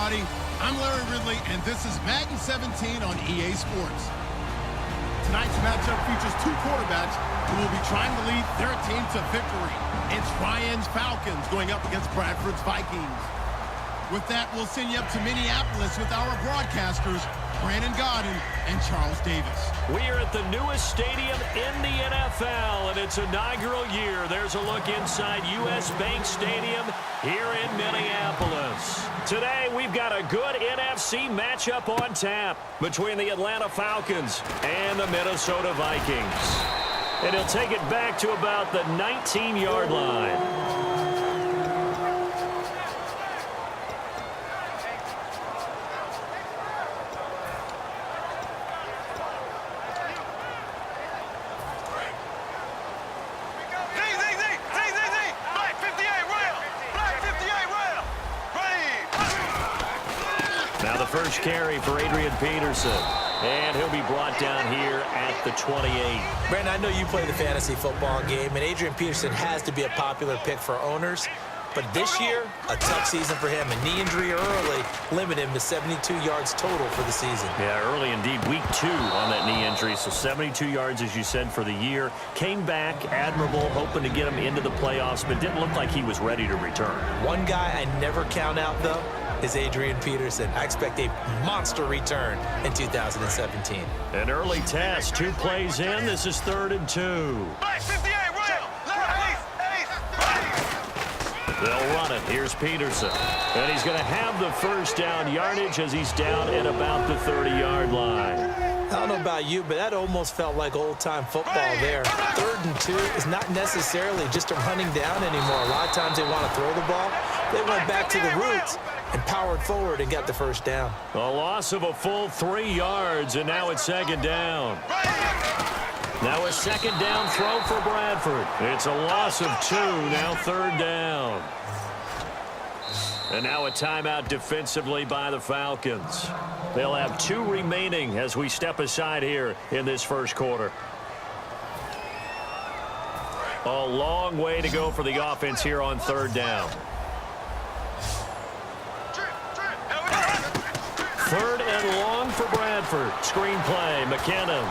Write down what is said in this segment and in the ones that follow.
everybody. I'm Larry Ridley, and this is Madden 17 on EA Sports. Tonight's matchup features two quarterbacks who will be trying to lead their team to victory. It's Ryan's Falcons going up against Bradford's Vikings. With that, we'll send you up to Minneapolis with our broadcasters, Brandon Godden and Charles Davis. We are at the newest stadium in the NFL, and its inaugural year. There's a look inside U.S. Bank Stadium here in Minneapolis. Today, we've got a good NFC matchup on tap between the Atlanta Falcons and the Minnesota Vikings. And he'll take it back to about the 19-yard line. Now the first carry for Adrian Peterson. And he'll be brought down here at the 28. Brandon, I know you play the fantasy football game, and Adrian Peterson has to be a popular pick for owners. But this year, a tough season for him. A knee injury early limited him to 72 yards total for the season. Yeah, early indeed. Week 2 on that knee injury. So 72 yards, as you said, for the year. Came back admirable, hoping to get him into the playoffs, but didn't look like he was ready to return. One guy I never count out, though, is Adrian Peterson. I expect a monster return in 2017. An early test. 2 plays in. This is 3rd and 2. They'll run it. Here's Peterson. And he's going to have the first down yardage as he's down at about the 30-yard line. I don't know about you, but that almost felt like old-time football there. 3rd and 2 is not necessarily just a running down anymore. A lot of times they want to throw the ball. They went back to the roots and powered forward and got the first down. A loss of a full 3 yards, and now it's 2nd down. Now a 2nd down throw for Bradford. It's a loss of 2, now 3rd down. And now a timeout defensively by the Falcons. They'll have 2 remaining as we step aside here in this first quarter. A long way to go for the offense here on 3rd down. 3rd and long for Bradford. Screen play, McKinnon.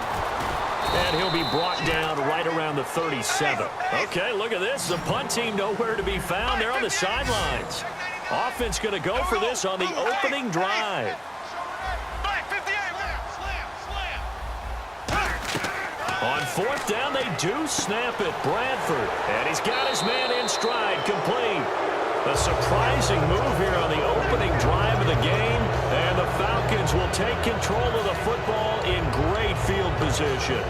And he'll be brought down right around the 37. Okay, look at this. The punt team nowhere to be found. They're on the sidelines. Offense going to go for this on the opening drive. On 4th down, they do snap it. Bradford. And he's got his man in stride, complete. A surprising move here on the opening drive of the game. And the Falcons will take control of the football in great field position.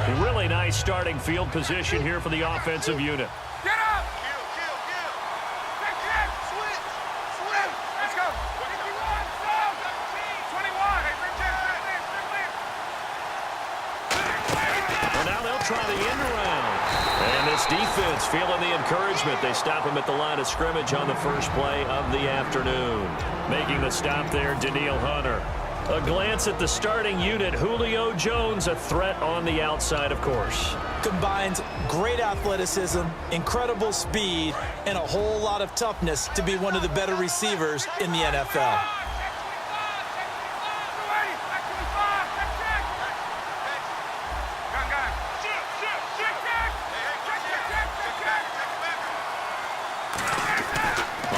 A really nice starting field position here for the offensive unit. Get up! Check, switch! Let's go! 21! Well, now they'll try the end around. And this defense feeling the encouragement. They stop him at the line of scrimmage on the first play of the afternoon. Making the stop there, Danielle Hunter. A glance at the starting unit. Julio Jones, a threat on the outside, of course. Combines great athleticism, incredible speed, and a whole lot of toughness to be one of the better receivers in the NFL.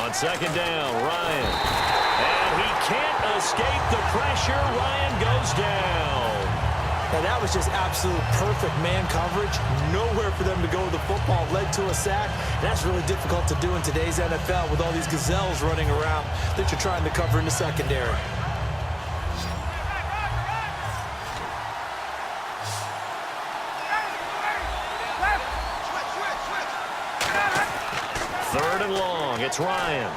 On 2nd down, Ryan. And he can't escape the pressure. Ryan goes down. Now that was just absolute perfect man coverage. Nowhere for them to go with the football. Led to a sack. That's really difficult to do in today's NFL with all these gazelles running around that you're trying to cover in the secondary. Third and long. It's Ryan.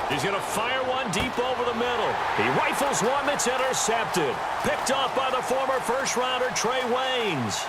He's going to fire one deep over the middle. He rifles one that's intercepted. Picked off by the former first-rounder Trey Waynes.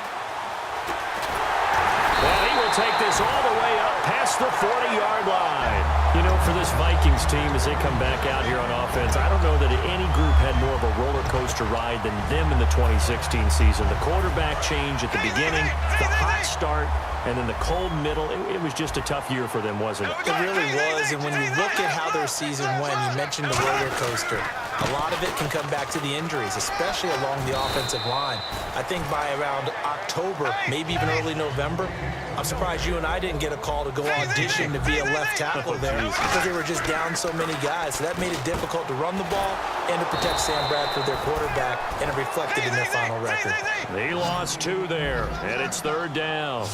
And he will take this all the way up past the 40-yard line. You know, for this Vikings team, as they come back out here on offense, I don't know that any group had more of a roller coaster ride than them in the 2016 season. The quarterback change at the beginning, the hot start, and then the cold middle. It was just a tough year for them, wasn't it? It really was, and when you look at how their season went, you mentioned the roller coaster. A lot of it can come back to the injuries, especially along the offensive line. I think by around October, maybe even early November, I'm surprised you and I didn't get a call to go audition to be a left tackle there because they were just down so many guys. So that made it difficult to run the ball and to protect Sam Bradford, their quarterback, and it reflected in their final record. They lost 2 there, and it's 3rd down.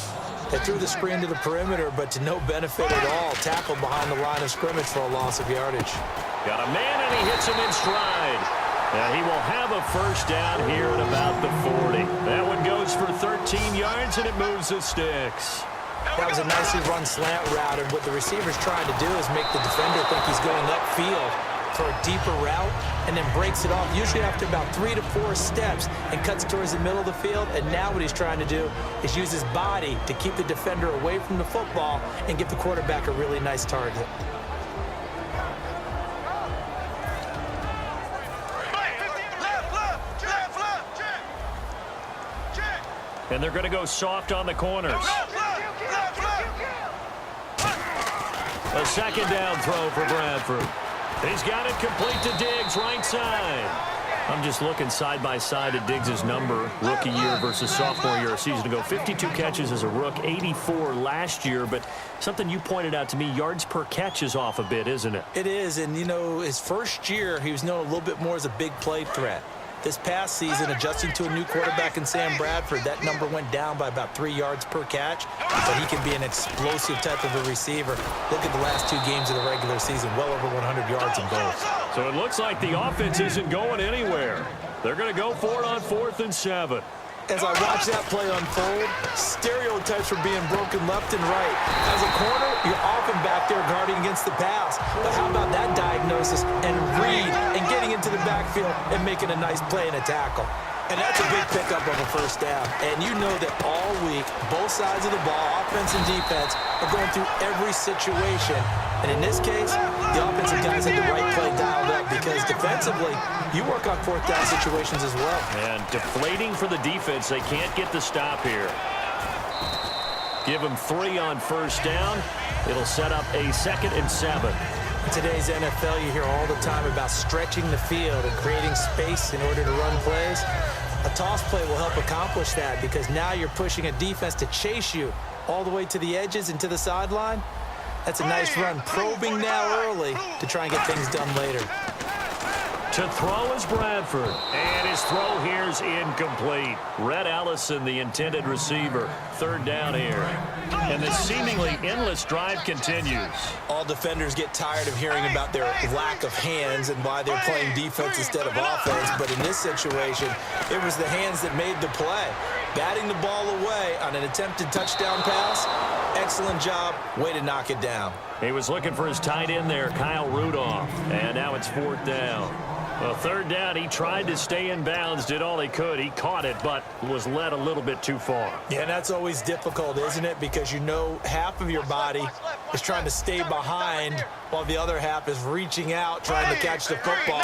They threw the screen to the perimeter, but to no benefit at all. Tackled behind the line of scrimmage for a loss of yardage. Got a man, and he hits him in stride. And he will have a 1st down here at about the 40. That one goes for 13 yards, and it moves the sticks. That was a nicely run slant route, and what the receiver's trying to do is make the defender think he's going upfield for a deeper route, and then breaks it off, usually after about 3 to 4 steps, and cuts towards the middle of the field. And now what he's trying to do is use his body to keep the defender away from the football and give the quarterback a really nice target. And they're going to go soft on the corners. A 2nd down throw for Bradford. He's got it complete to Diggs, right side. I'm just looking side by side at Diggs' number, rookie year versus sophomore year a season ago. 52 catches as a rook, 84 last year. But something you pointed out to me, yards per catch is off a bit, isn't it? It is, and you know, his first year, he was known a little bit more as a big play threat. This past season, adjusting to a new quarterback in Sam Bradford, that number went down by about 3 yards per catch, but he can be an explosive type of a receiver. Look at the last 2 games of the regular season, well over 100 yards in both. So it looks like the offense isn't going anywhere. They're going to go for it on 4th and 7. As I watch that play unfold, stereotypes were being broken left and right. As a corner, you're often back there guarding against the pass. But how about that diagnosis and read and getting into the backfield and making a nice play and a tackle? And that's a big pickup of a 1st down. And you know that all week, both sides of the ball, offense and defense, are going through every situation. And in this case, the offensive guys had the right play dialed up because defensively, you work on 4th down situations as well. And deflating for the defense. They can't get the stop here. Give them 3 on 1st down. It'll set up a 2nd and 7. In today's NFL, you hear all the time about stretching the field and creating space in order to run plays. A toss play will help accomplish that because now you're pushing a defense to chase you all the way to the edges and to the sideline. That's a nice run, probing now early to try and get things done later. To throw is Bradford, and his throw here is incomplete. Red Allison, the intended receiver. 3rd down here. And the seemingly endless drive continues. All defenders get tired of hearing about their lack of hands and why they're playing defense instead of offense. But in this situation, it was the hands that made the play. Batting the ball away on an attempted touchdown pass. Excellent job. Way to knock it down. He was looking for his tight end there, Kyle Rudolph. And now it's 4th down. Well, 3rd down, he tried to stay in bounds, did all he could. He caught it, but was led a little bit too far. Yeah, that's always difficult, isn't it? Because you know half of your body is trying to stay behind while the other half is reaching out, trying to catch the football.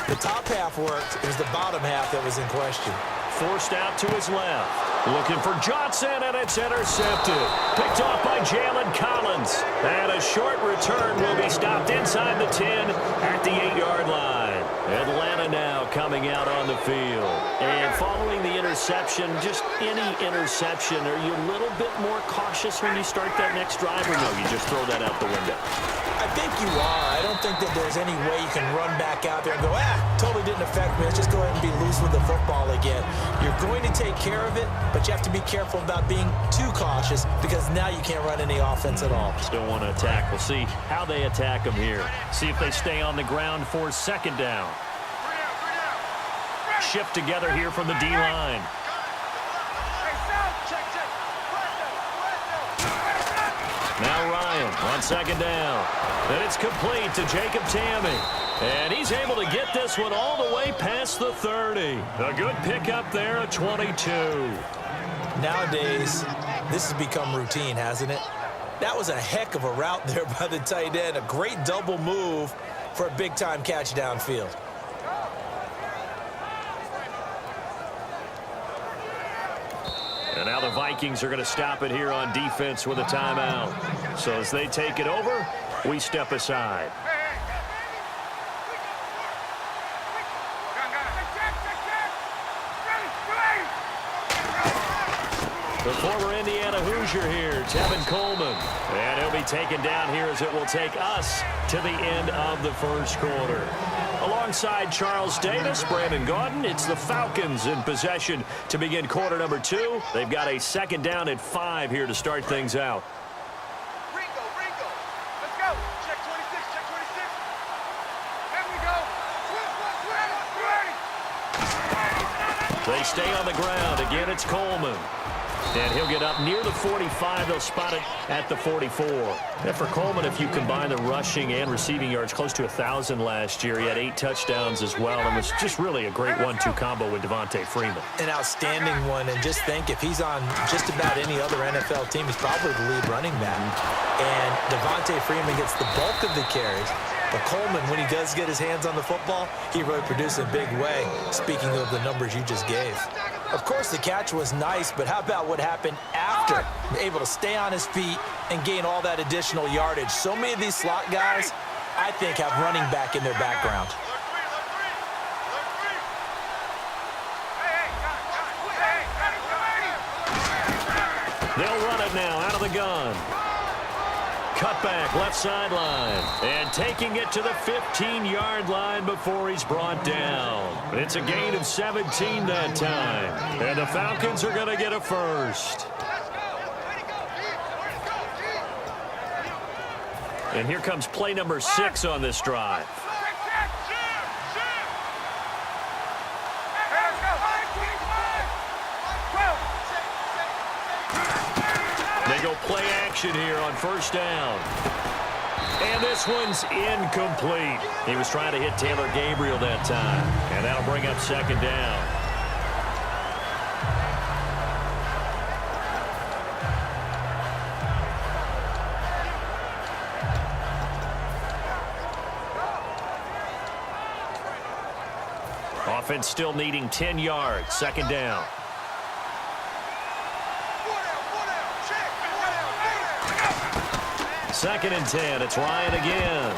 The top half worked. It was the bottom half that was in question. Forced out to his left. Looking for Johnson, and it's intercepted. Picked off by Jalen Collins. And a short return will be stopped inside the 10 at the 8-yard line. Atlanta now coming out on the field. And following the interception, just any interception, are you a little bit more cautious when you start that next drive, or no, you just throw that out the window? I think you are. I don't think that there's any way you can run back out there and go, totally didn't affect me. Let's just go ahead and be loose with the football again. You're going to take care of it, but you have to be careful about being too cautious because now you can't run any offense at all. Still want to attack. We'll see how they attack them here. See if they stay on the ground for 2nd down. Shift together here from the D-line. Now Ryan. on second down. And it's complete to Jacob Tamme. And he's able to get this one all the way past the 30. A good pickup there at 22. Nowadays, this has become routine, hasn't it? That was a heck of a route there by the tight end. A great double move for a big-time catch downfield. And now the Vikings are going to stop it here on defense with a timeout. So as they take it over, we step aside. The former Indiana Hoosier here, Tevin Coleman. And he'll be taken down here as it will take us to the end of the first quarter. Alongside Charles Davis, Brandon Gaudin, it's the Falcons in possession to begin quarter number 2. They've got a second down and 5 here to start things out. Ringo, let's go. Check 26, check 26. There we go. They stay on the ground. Again, it's Coleman. And he'll get up near the 45. They'll spot it at the 44. And for Coleman, if you combine the rushing and receiving yards, close to 1,000 last year. He had 8 touchdowns as well, and was just really a great 1-2 combo with Devontae Freeman. An outstanding one, and just think, if he's on just about any other NFL team, he's probably the lead running back. And Devontae Freeman gets the bulk of the carries. But Coleman, when he does get his hands on the football, he really produces in a big way, speaking of the numbers you just gave. Of course, the catch was nice, but how about what happened after? Able to stay on his feet and gain all that additional yardage. So many of these slot guys, I think, have running back in their background. They'll run it now out of the gun. Cut back, left sideline. And taking it to the 15-yard line before he's brought down. It's a gain of 17 that time. And the Falcons are going to get a first. And here comes play number 6 on this drive. They go play action here on first down. And this one's incomplete. He was trying to hit Taylor Gabriel that time. And that'll bring up second down. Offense still needing 10 yards. Second down. Second and 10. It's Ryan again.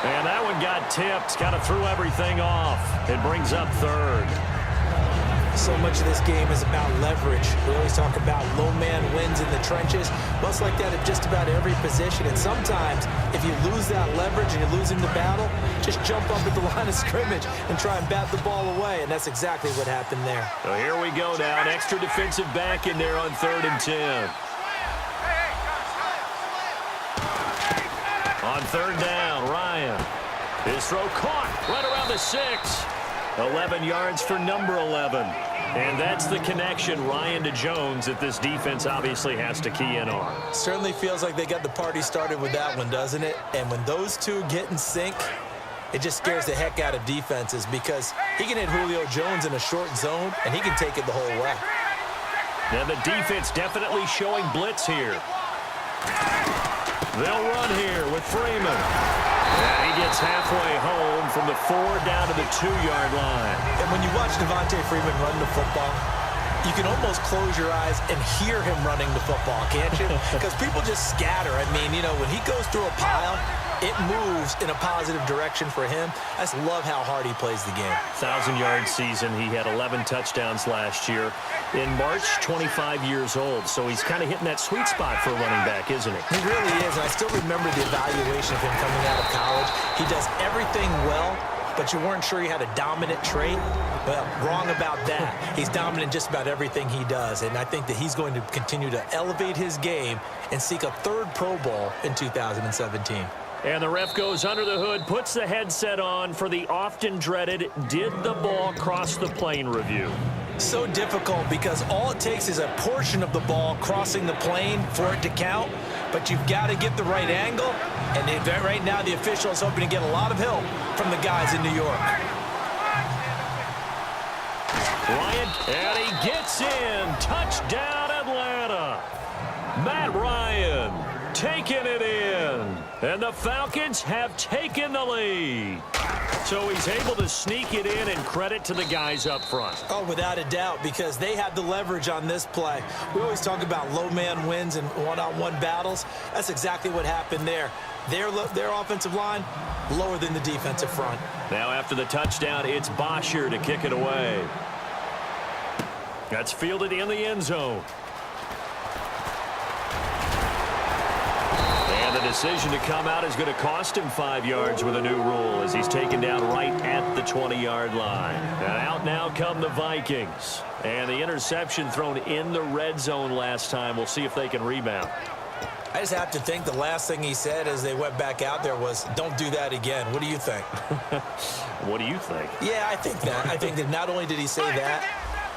And that one got tipped. Kind of threw everything off. It brings up third. So much of this game is about leverage. We always talk about low man wins in the trenches. Well, it's like that at just about every position. And sometimes, if you lose that leverage and you're losing the battle, just jump up at the line of scrimmage and try and bat the ball away. And that's exactly what happened there. So here we go now. An extra defensive back in there on 3rd and 10. On 3rd down, Ryan. His throw caught right around the 6. 11 yards for number 11. And that's the connection, Ryan to Jones, that this defense obviously has to key in on. Certainly feels like they got the party started with that one, doesn't it? And when those two get in sync, it just scares the heck out of defenses, because he can hit Julio Jones in a short zone, and he can take it the whole way. Now the defense definitely showing blitz here. They'll run here with Freeman. And he gets halfway home from the 4 down to the 2-yard line. And when you watch Devontae Freeman run the football, you can almost close your eyes and hear him running the football, can't you? Because people just scatter. I mean, you know, when he goes through a pile, it moves in a positive direction for him. I just love how hard he plays the game. 1,000-yard season. He had 11 touchdowns last year. In March, 25 years old. So he's kind of hitting that sweet spot for a running back, isn't he? He really is, and I still remember the evaluation of him coming out of college. He does everything well, but you weren't sure he had a dominant trait. Well, wrong about that. He's dominant just about everything he does, and I think that he's going to continue to elevate his game and seek a 3rd Pro Bowl in 2017. And the ref goes under the hood, puts the headset on for the often dreaded did the ball cross the plane review. So difficult because all it takes is a portion of the ball crossing the plane for it to count, but you've got to get the right angle, and right now the official is hoping to get a lot of help from the guys in New York. Ryan, and he gets in. Touchdown, Atlanta. Matt Ryan taking it in, and the Falcons have taken the lead. So he's able to sneak it in, and credit to the guys up front. Oh, without a doubt, because they had the leverage on this play. We always talk about low man wins and one-on-one battles. That's exactly what happened there. Their offensive line lower than the defensive front. Now after the touchdown, it's Bosher to kick it away. That's fielded in the end zone. And the decision to come out is going to cost him 5 yards with a new rule as he's taken down right at the 20-yard line. And out now come the Vikings. And the interception thrown in the red zone last time. We'll see if they can rebound. I just have to think the last thing he said as they went back out there was, don't do that again. What do you think? What do you think? Yeah, I think that. I think that not only did he say that,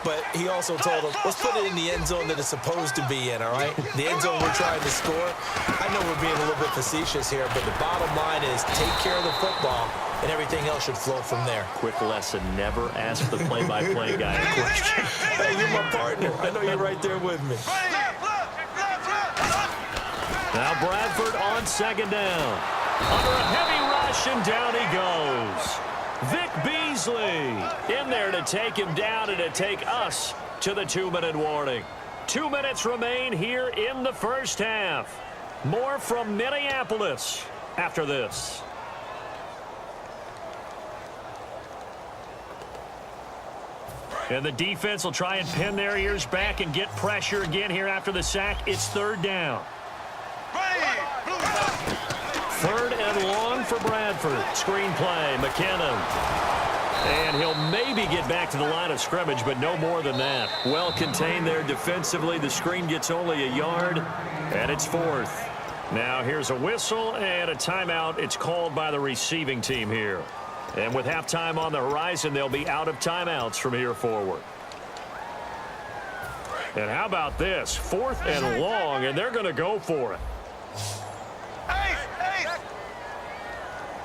but he also told them, let's put it in the end zone that it's supposed to be in, all right? The end zone we're trying to score. I know we're being a little bit facetious here, but the bottom line is take care of the football, and everything else should flow from there. Quick lesson, never ask the play-by-play guy a question. Hey, you're my partner. I know you're right there with me. Now Bradford on second down. Under a heavy rush, and down he goes. Vic Beasley in there to take him down and to take us to the 2-minute warning. 2 minutes remain here in the first half. More from Minneapolis after this. And the defense will try and pin their ears back and get pressure again here after the sack. It's third down. Third and long for Bradford. Screen play, McKinnon. And he'll maybe get back to the line of scrimmage, but no more than that. Well contained there defensively. The screen gets only a yard, and it's fourth. Now here's a whistle and a timeout. It's called by the receiving team here. And with halftime on the horizon, they'll be out of timeouts from here forward. And how about this? Fourth and long, and they're going to go for it. Hey!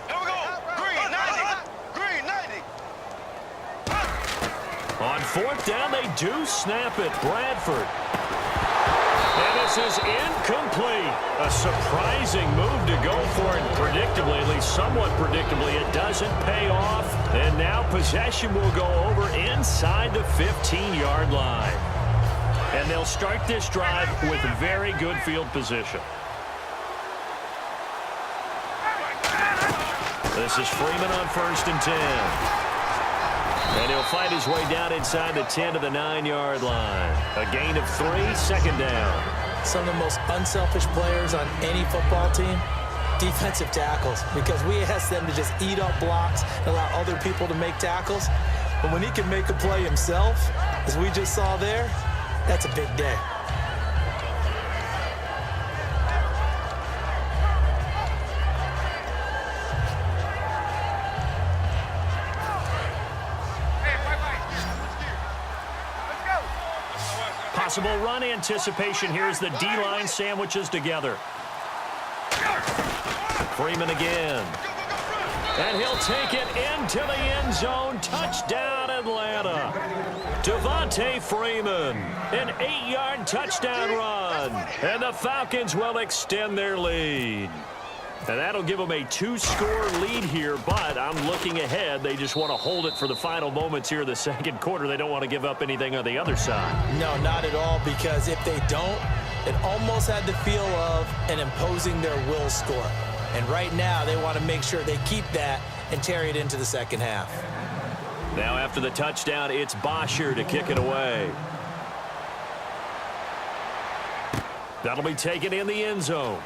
There we go! Green 90! Green 90! On fourth down, they do snap it. Bradford. And this is incomplete. A surprising move to go for it. Predictably, at least somewhat predictably, it doesn't pay off. And now possession will go over inside the 15-yard line. And they'll start this drive with very good field position. This is Freeman on 1st and 10. And he'll fight his way down inside the 10 to the 9-yard line. A gain of 3, second down. Some of the most unselfish players on any football team, defensive tackles, because we ask them to just eat up blocks and allow other people to make tackles. But when he can make a play himself, as we just saw there, that's a big day. Possible run anticipation here as the D-line sandwiches together. Freeman again. And he'll take it into the end zone. Touchdown, Atlanta. Devontae Freeman, an 8-yard touchdown run. And the Falcons will extend their lead. And that'll give them a 2-score lead here, but I'm looking ahead. They just want to hold it for the final moments here in the second quarter. They don't want to give up anything on the other side. No, not at all, because if they don't, it almost had the feel of an imposing their will score. And right now, they want to make sure they keep that and carry it into the second half. Now after the touchdown, it's Bosher to kick it away. That'll be taken in the end zone.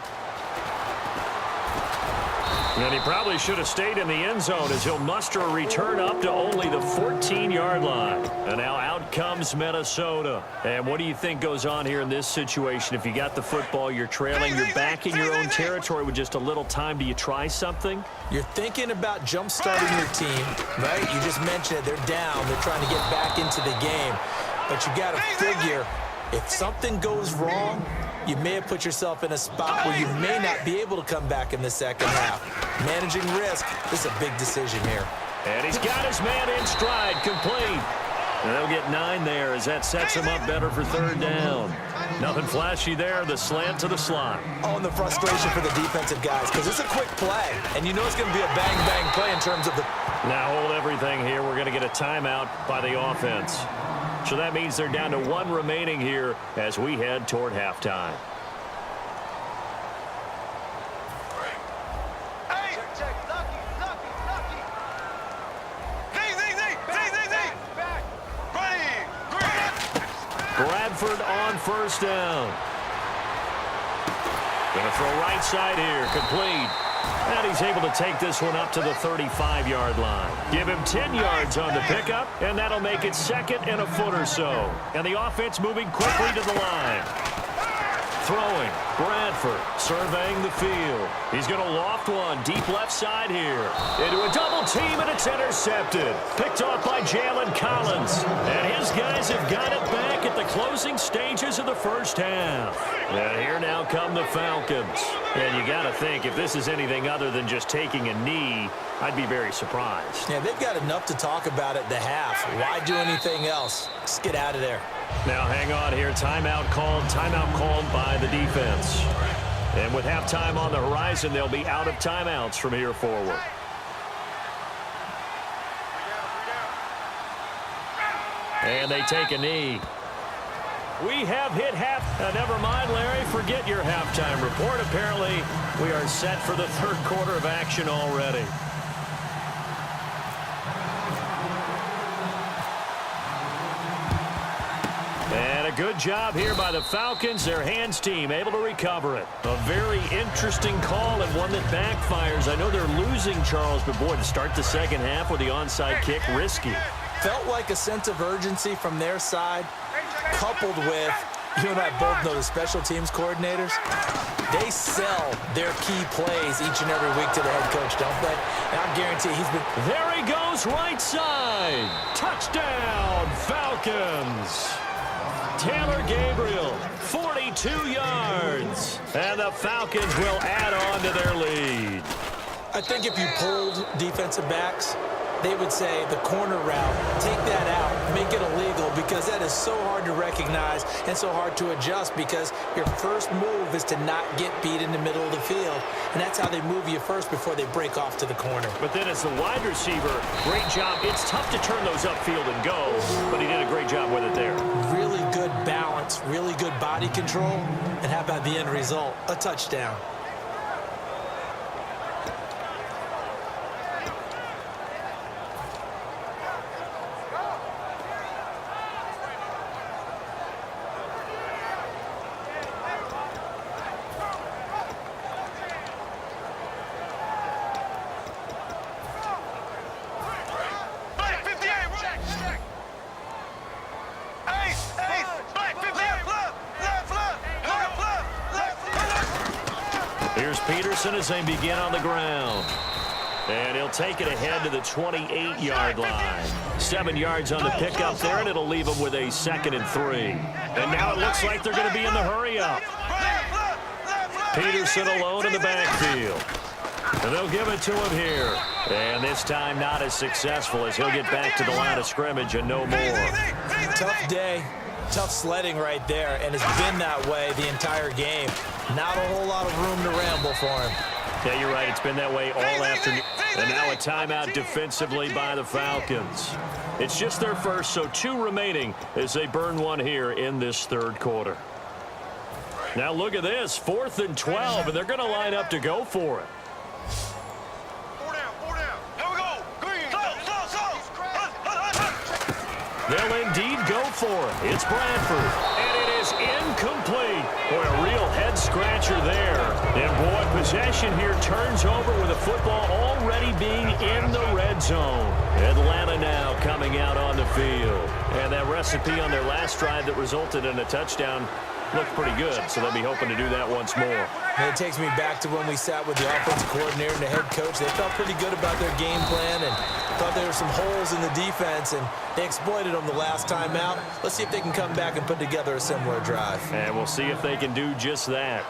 And he probably should have stayed in the end zone as he'll muster a return up to only the 14-yard line. And now out comes Minnesota. And what do you think goes on here in this situation? If you got the football, you're trailing, you're back in your own territory with just a little time. Do you try something? You're thinking about jump-starting your team, right? You just mentioned it. They're down. They're trying to get back into the game. But you got to figure, if something goes wrong, you may have put yourself in a spot where you may not be able to come back in the second half. Managing risk, this is a big decision here. And he's got his man in stride, complete. And they'll get 9 there as that sets him up better for third down. Nothing flashy there, the slant to the slot. Oh, and the frustration for the defensive guys, because it's a quick play, and you know it's going to be a bang-bang play in terms of the... Now hold everything here. We're going to get a timeout by the offense. So that means they're down to 1 remaining here as we head toward halftime. Bradford on first down. Going to throw right side here, complete. And he's able to take this one up to the 35-yard line. Give him 10 yards on the pickup, and that'll make it 2nd and a foot or so. And the offense moving quickly to the line. Throwing, Bradford surveying the field. He's going to loft one deep left side here. Into a double team, and it's intercepted. Picked off by Jalen Collins. And his guys have got it back at the closing stages of the first half. And here now come the Falcons. And you got to think, if this is anything other than just taking a knee, I'd be very surprised. Yeah, they've got enough to talk about at the half. Why do anything else? Just get out of there. Now hang on here. Timeout called by the defense. And with halftime on the horizon, they'll be out of timeouts from here forward. And they take a knee. We have hit half. Never mind, Larry. Forget your halftime report. Apparently, we are set for the third quarter of action already. And a good job here by the Falcons. Their hands team able to recover it. A very interesting call and one that backfires. I know they're losing, Charles, but boy, to start the second half with the onside kick, risky. Felt like a sense of urgency from their side, coupled with, you and I both know the special teams coordinators, they sell their key plays each and every week to the head coach, don't they? And I guarantee he's been... There he goes, right side. Touchdown, Falcons. Taylor Gabriel, 42 yards. And the Falcons will add on to their lead. I think if you pulled defensive backs, they would say the corner route, take that out, make it illegal, because that is so hard to recognize and so hard to adjust, because your first move is to not get beat in the middle of the field. And that's how they move you first before they break off to the corner. But then as the wide receiver, great job. It's tough to turn those upfield and go, but he did a great job with it there. Really good balance, really good body control, and how about the end result? A touchdown. As they begin on the ground. And he'll take it ahead to the 28-yard line. 7 yards on the pickup there, and it'll leave him with a 2nd and 3. And now it looks like they're going to be in the hurry-up. Peterson alone in the backfield. And they'll give it to him here. And this time not as successful as he'll get back to the line of scrimmage and no more. Tough day. Tough sledding right there, and it's been that way the entire game. Not a whole lot of room to ramble for him. Yeah, you're right. It's been that way all afternoon. And now a timeout defensively by the Falcons. It's just their first, so 2 remaining as they burn one here in this third quarter. Now look at this, 4th and 12, and they're going to line up to go for it. 4 down, 4 down. Here we go. Green. They'll indeed go for it. It's Bradford, and it is incomplete. Boy, a real head head-scratcher there. And, boy, possession here turns over with the football already being in the red zone. Atlanta now coming out on the field. And that recipe on their last drive that resulted in a touchdown looked pretty good, so they'll be hoping to do that once more. And it takes me back to when we sat with the offensive coordinator and the head coach. They felt pretty good about their game plan and thought there were some holes in the defense, and they exploited them the last time out. Let's see if they can come back and put together a similar drive. And we'll see if they can do just that.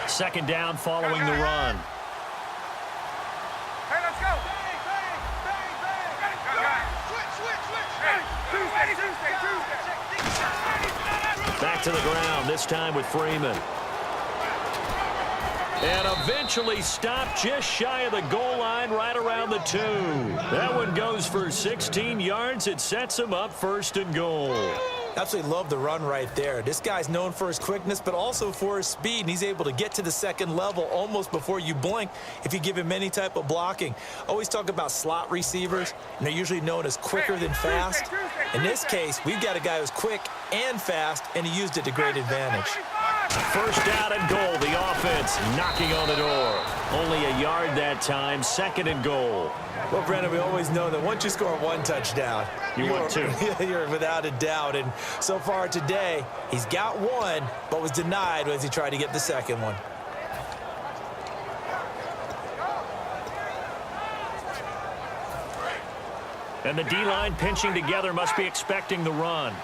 Second down following the run. Hey, let's go. Back to the ground, this time with Freeman. And eventually stopped just shy of the goal line right around the 2. That one goes for 16 yards. It sets him up 1st and goal. Absolutely love the run right there. This guy's known for his quickness, but also for his speed, and he's able to get to the second level almost before you blink if you give him any type of blocking. Always talk about slot receivers, and they're usually known as quicker than fast. In this case, we've got a guy who's quick and fast, and he used it to great advantage. First down and goal. The offense knocking on the door. Only a yard that time. 2nd and goal. Well, Brandon, we always know that once you score one touchdown, you want two. You're without a doubt. And so far today, he's got one, but was denied as he tried to get the second one. And the D-line pinching together, must be expecting the run.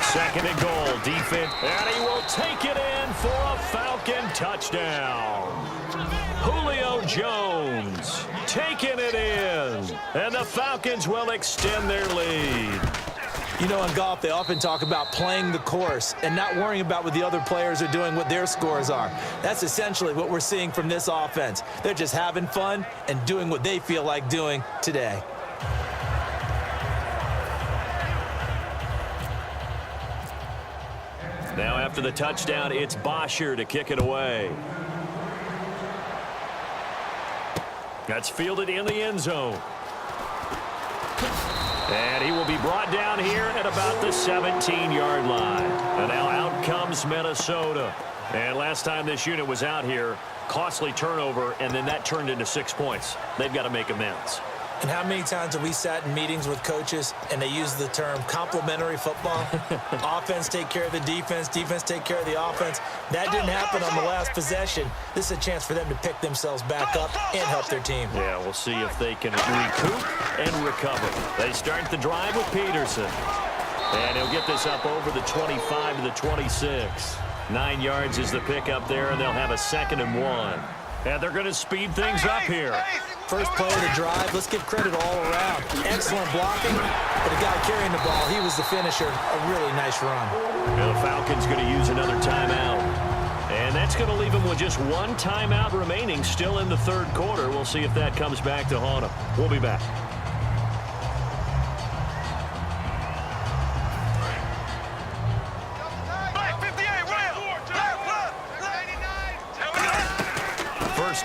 Second and goal, defense, and he will take it in for a Falcon touchdown. Julio Jones taking it in, and the Falcons will extend their lead. You know, in golf, they often talk about playing the course and not worrying about what the other players are doing, what their scores are. That's essentially what we're seeing from this offense. They're just having fun and doing what they feel like doing today. Now after the touchdown, it's Bosher to kick it away. That's fielded in the end zone. And he will be brought down here at about the 17-yard line. And now out comes Minnesota. And last time this unit was out here, costly turnover, and then that turned into 6 points. They've got to make amends. And how many times have we sat in meetings with coaches and they use the term complementary football? Offense take care of the defense, defense take care of the offense. That didn't happen on the last possession. This is a chance for them to pick themselves back up and help their team. Yeah, we'll see if they can recoup and recover. They start the drive with Peterson. And he'll get this up over the 25 to the 26. 9 yards is the pickup there, and they'll have a 2nd and 1. And they're going to speed things up here. First play of the drive, let's give credit all around. Excellent blocking, but the guy carrying the ball, he was the finisher. A really nice run. And the Falcons going to use another timeout. And that's going to leave them with just one timeout remaining still in the 3rd quarter. We'll see if that comes back to haunt them. We'll be back.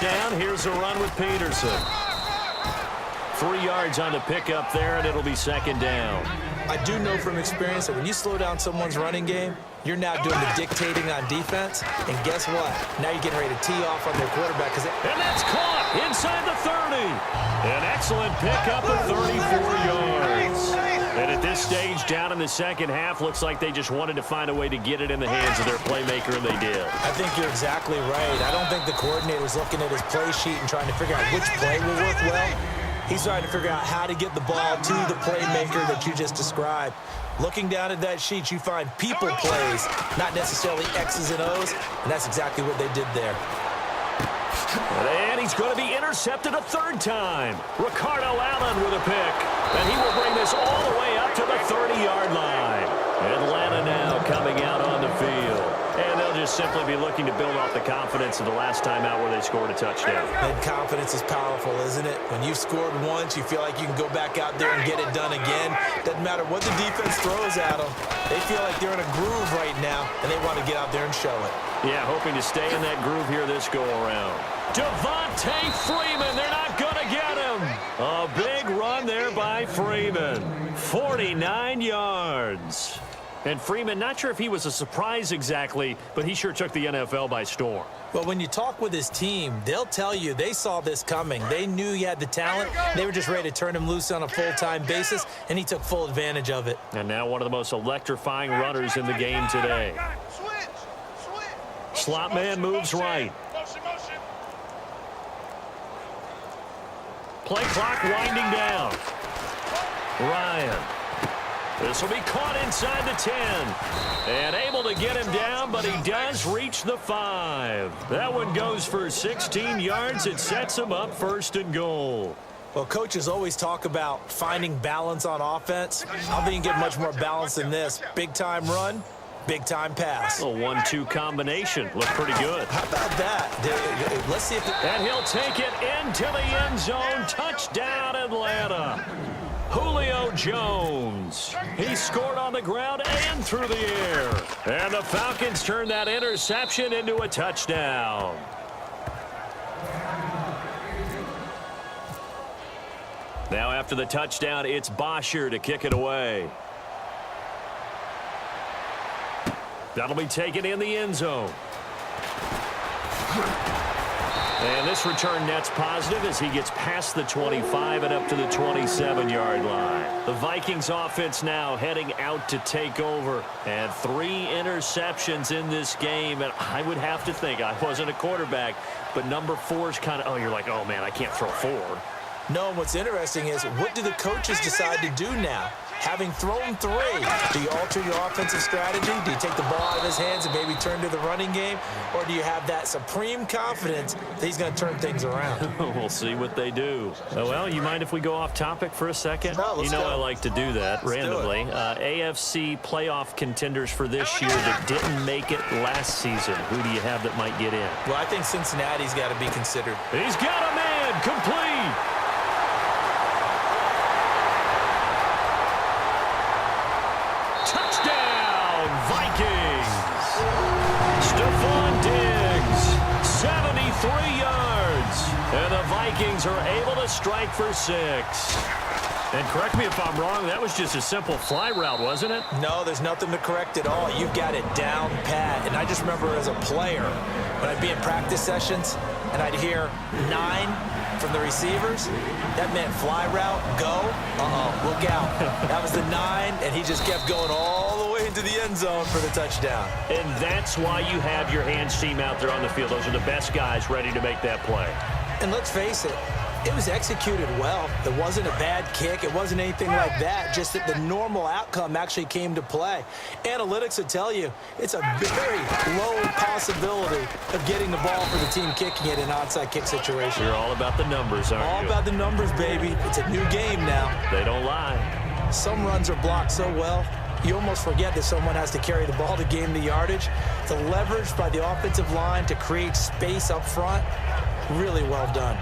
Down, here's a run with Peterson. 3 yards on the pickup there, and it'll be 2nd down. I do know from experience that when you slow down someone's running game, you're now doing the dictating on defense, and guess what? Now you're getting ready to tee off on their quarterback. And that's caught inside the 30. An excellent pickup of 34 yards. And at this stage, down in the second half, looks like they just wanted to find a way to get it in the hands of their playmaker, and they did. I think you're exactly right. I don't think the coordinator's looking at his play sheet and trying to figure out which play will work well. He's trying to figure out how to get the ball to the playmaker that you just described. Looking down at that sheet, you find people plays, not necessarily X's and O's, and that's exactly what they did there. And he's going to be intercepted a 3rd time. Ricardo Allen with a pick. And he will bring this all the way up to the 30-yard line. Atlanta now coming out on the field. And they'll just simply be looking to build off the confidence of the last time out where they scored a touchdown. And confidence is powerful, isn't it? When you've scored once, you feel like you can go back out there and get it done again. Doesn't matter what the defense throws at them. They feel like they're in a groove right now, and they want to get out there and show it. Yeah, hoping to stay in that groove here this go-around. Devontae Freeman, they're not going to get him. A big run there by Freeman. 49 yards. And Freeman, not sure if he was a surprise exactly, but he sure took the NFL by storm. But when you talk with his team, they'll tell you they saw this coming. They knew he had the talent. They were just ready to turn him loose on a full-time basis, and he took full advantage of it. And now one of the most electrifying runners in the game today. Slot man moves right. Play clock winding down. Ryan. This will be caught inside the 10. And able to get him down, but he does reach the 5. That one goes for 16 yards. It sets him up 1st and goal. Well, coaches always talk about finding balance on offense. I think you get much more balance than this. Big-time run, big-time pass. A 1-2 combination. Looked pretty good. How about that? Let's see if... And he'll take it into the end zone. Touchdown, Atlanta. Julio Jones. He scored on the ground and through the air. And the Falcons turn that interception into a touchdown. Now after the touchdown, it's Bosher to kick it away. That'll be taken in the end zone. And this return net's positive as he gets past the 25 and up to the 27-yard line. The Vikings offense now heading out to take over. And 3 interceptions in this game. And I would have to think, I wasn't a quarterback, but number 4 is kind of, you're like, oh, man, I can't throw 4. No, and what's interesting is, what do the coaches decide to do now? Having thrown 3, do you alter your offensive strategy? Do you take the ball out of his hands and maybe turn to the running game? Or do you have that supreme confidence that he's going to turn things around? We'll see what they do. Well, you mind if we go off topic for a second? No, let's go. I like to do that randomly. AFC playoff contenders for this year that didn't make it last season. Who do you have that might get in? Well, I think Cincinnati's got to be considered. He's got a man. Complete. Vikings. Stephon Diggs, 73 yards. And the Vikings are able to strike for 6. And correct me if I'm wrong, that was just a simple fly route, wasn't it? No, there's nothing to correct at all. You've got it down pat. And I just remember as a player, when I'd be in practice sessions and I'd hear 9 from the receivers, that meant fly route, go, look out. That was the 9, and he just kept going all the way into the end zone for the touchdown. And that's why you have your hands team out there on the field. Those are the best guys ready to make that play. And let's face it, it was executed well. It wasn't a bad kick. It wasn't anything like that. Just that the normal outcome actually came to play. Analytics will tell you it's a very low possibility of getting the ball for the team kicking it in an onside kick situation. You're all about the numbers, aren't you? All about the numbers, baby. It's a new game now. They don't lie. Some runs are blocked so well, you almost forget that someone has to carry the ball to gain the yardage. The leverage by the offensive line to create space up front, really well done.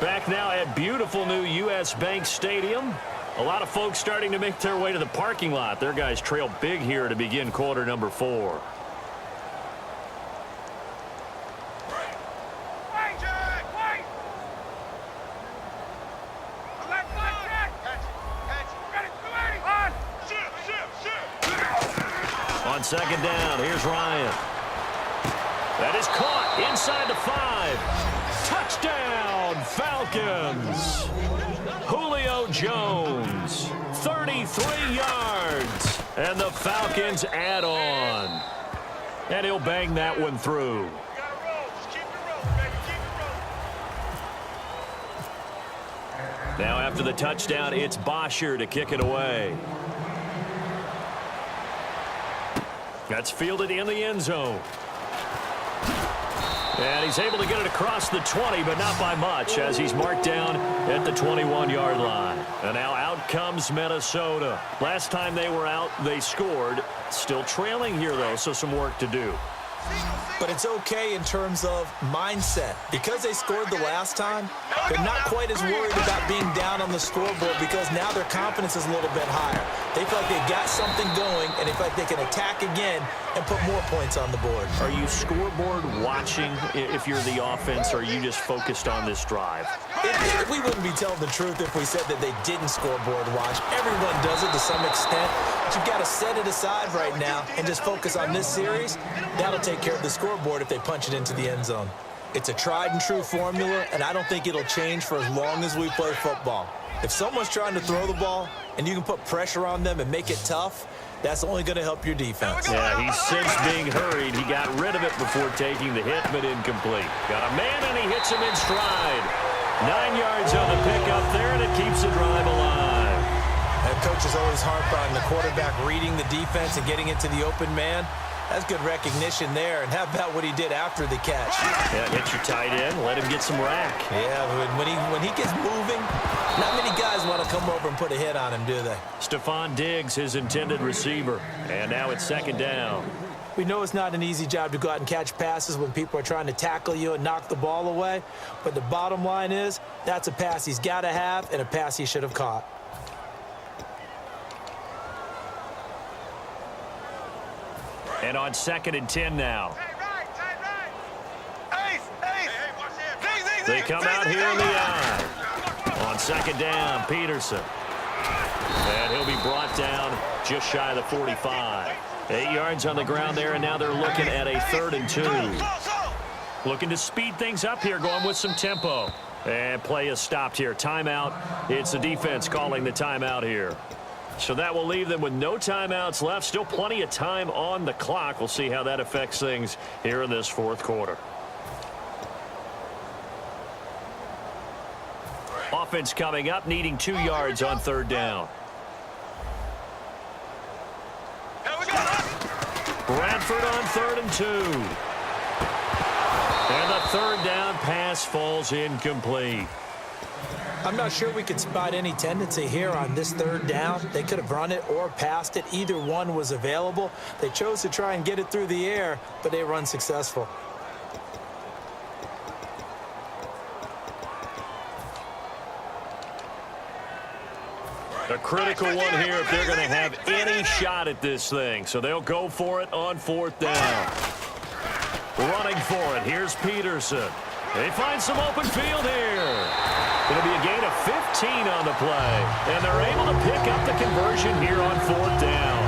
Back now at beautiful new U.S. Bank Stadium. A lot of folks starting to make their way to the parking lot. Their guys trail big here to begin quarter number 4. On second down, here's Ryan. That is caught inside the 5. Touchdown, Falcons. Julio Jones, 33 yards. And the Falcons add on. And he'll bang that one through. Now after the touchdown, it's Bosher to kick it away. That's fielded in the end zone. And he's able to get it across the 20, but not by much, as he's marked down at the 21-yard line. And now out comes Minnesota. Last time they were out, they scored. Still trailing here, though, so some work to do. But it's okay in terms of mindset. Because they scored the last time, they're not quite as worried about being down on the scoreboard because now their confidence is a little bit higher. They feel like they've got something going, and they feel like they can attack again and put more points on the board. Are you scoreboard watching if you're the offense, or are you just focused on this drive? We wouldn't be telling the truth if we said that they didn't scoreboard watch. Everyone does it to some extent, but you've got to set it aside right now and just focus on this series. That'll take care of the scoreboard if they punch it into the end zone. It's a tried-and-true formula, and I don't think it'll change for as long as we play football. If someone's trying to throw the ball and you can put pressure on them and make it tough, that's only going to help your defense. Yeah, he's since being hurried. He got rid of it before taking the hit, but incomplete. Got a man, and he hits him in stride. 9 yards on the pickup there, and it keeps the drive alive. And coaches always harp on the quarterback reading the defense and getting into the open man. That's good recognition there. And how about what he did after the catch? Yeah, hit your tight end, let him get some rack. Yeah, when he gets moving, not many guys want to come over and put a hit on him, do they? Stephon Diggs, his intended receiver. And now it's second down. We know it's not an easy job to go out and catch passes when people are trying to tackle you and knock the ball away. But the bottom line is, that's a pass he's got to have and a pass he should have caught. And on 2nd and 10 now. They come out here in the eye. On 2nd down, Peterson. And he'll be brought down just shy of the 45. 8 yards on the ground there, and now they're looking at a 3rd and 2. Looking to speed things up here, going with some tempo. And play is stopped here. Timeout. It's the defense calling the timeout here. So that will leave them with no timeouts left. Still plenty of time on the clock. We'll see how that affects things here in this 4th quarter. Offense coming up, needing 2 yards on 3rd down. Bradford on 3rd and 2. And the 3rd down pass falls incomplete. I'm not sure we could spot any tendency here on this 3rd down. They could have run it or passed it. Either one was available. They chose to try and get it through the air, but they were unsuccessful. A critical one here if they're going to have any shot at this thing. So they'll go for it on 4th down. Running for it. Here's Peterson. They find some open field here. It'll be a gain of 15 on the play. And they're able to pick up the conversion here on 4th down.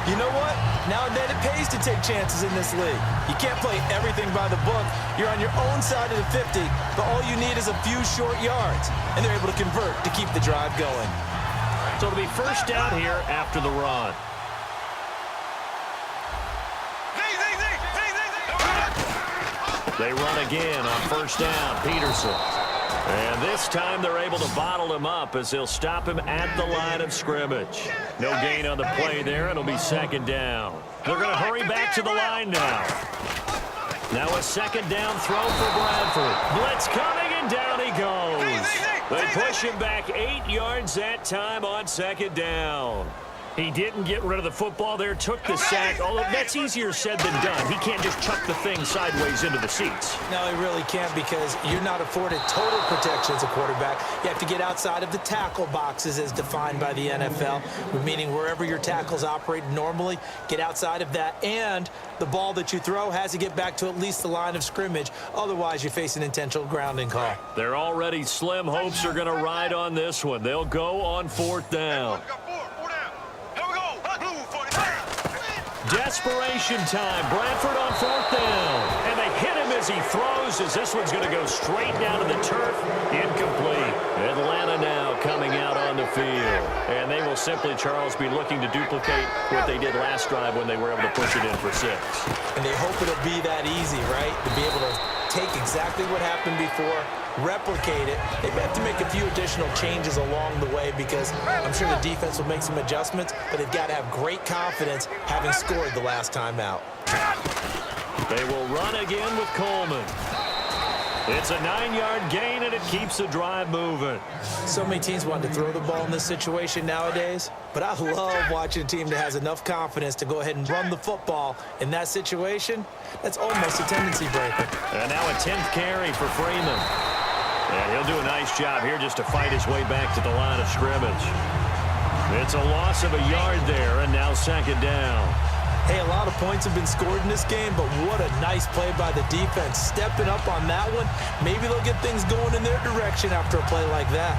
You know what? Now and then it pays to take chances in this league. You can't play everything by the book. You're on your own side of the 50, but all you need is a few short yards. And they're able to convert to keep the drive going. So it'll be 1st down here after the run. They run again on 1st down. Peterson. And this time they're able to bottle him up as they'll stop him at the line of scrimmage. No gain on the play there. It'll be 2nd down. They're going to hurry back to the line now. Now a 2nd down throw for Bradford. Blitz coming, and down he goes. They push him back 8 yards that time on 2nd down. He didn't get rid of the football there, took the sack, although that's easier said than done. He can't just chuck the thing sideways into the seats. No, he really can't, because you're not afforded total protection as a quarterback. You have to get outside of the tackle boxes as defined by the NFL, meaning wherever your tackles operate normally, get outside of that, and the ball that you throw has to get back to at least the line of scrimmage. Otherwise, you face an intentional grounding call. They're already slim hopes are going to ride on this one. They'll go on 4th down. Desperation time. Bradford on 4th down. And they hit him as he throws, as this one's going to go straight down to the turf. Incomplete. Atlanta now coming out on the field. And they will simply, Charles, be looking to duplicate what they did last drive when they were able to push it in for 6. And they hope it'll be that easy, right? To be able to take exactly what happened before, replicate it. They may have to make a few additional changes along the way because I'm sure the defense will make some adjustments, but they've got to have great confidence having scored the last time out. They will run again with Coleman. It's a 9-yard gain, and it keeps the drive moving. So many teams want to throw the ball in this situation nowadays, but I love watching a team that has enough confidence to go ahead and run the football in that situation. That's almost a tendency breaker. And now a 10th carry for Freeman. And he'll do a nice job here just to fight his way back to the line of scrimmage. It's a loss of a yard there, and now second down. Hey, a lot of points have been scored in this game, but what a nice play by the defense. Stepping up on that one, maybe they'll get things going in their direction after a play like that.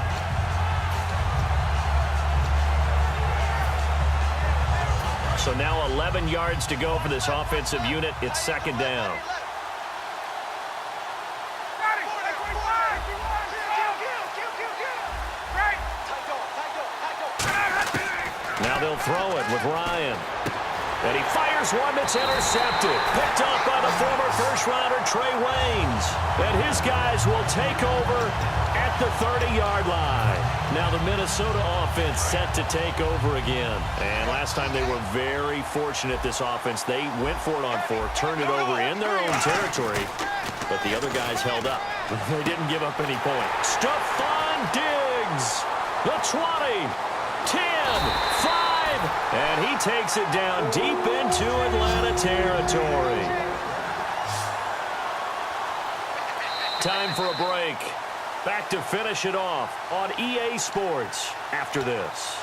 So now 11 yards to go for this offensive unit. It's second down. Now they'll throw it with Ryan. And he fires one that's intercepted. Picked up by the former first-rounder Trey Waynes. And his guys will take over at the 30-yard line. Now the Minnesota offense set to take over again. And last time they were very fortunate, this offense. They went for it on 4, turned it over in their own territory. But the other guys held up. They didn't give up any points. Stephon Diggs, the 20, 10, 5. And he takes it down deep into Atlanta territory. Time for a break. Back to finish it off on EA Sports after this.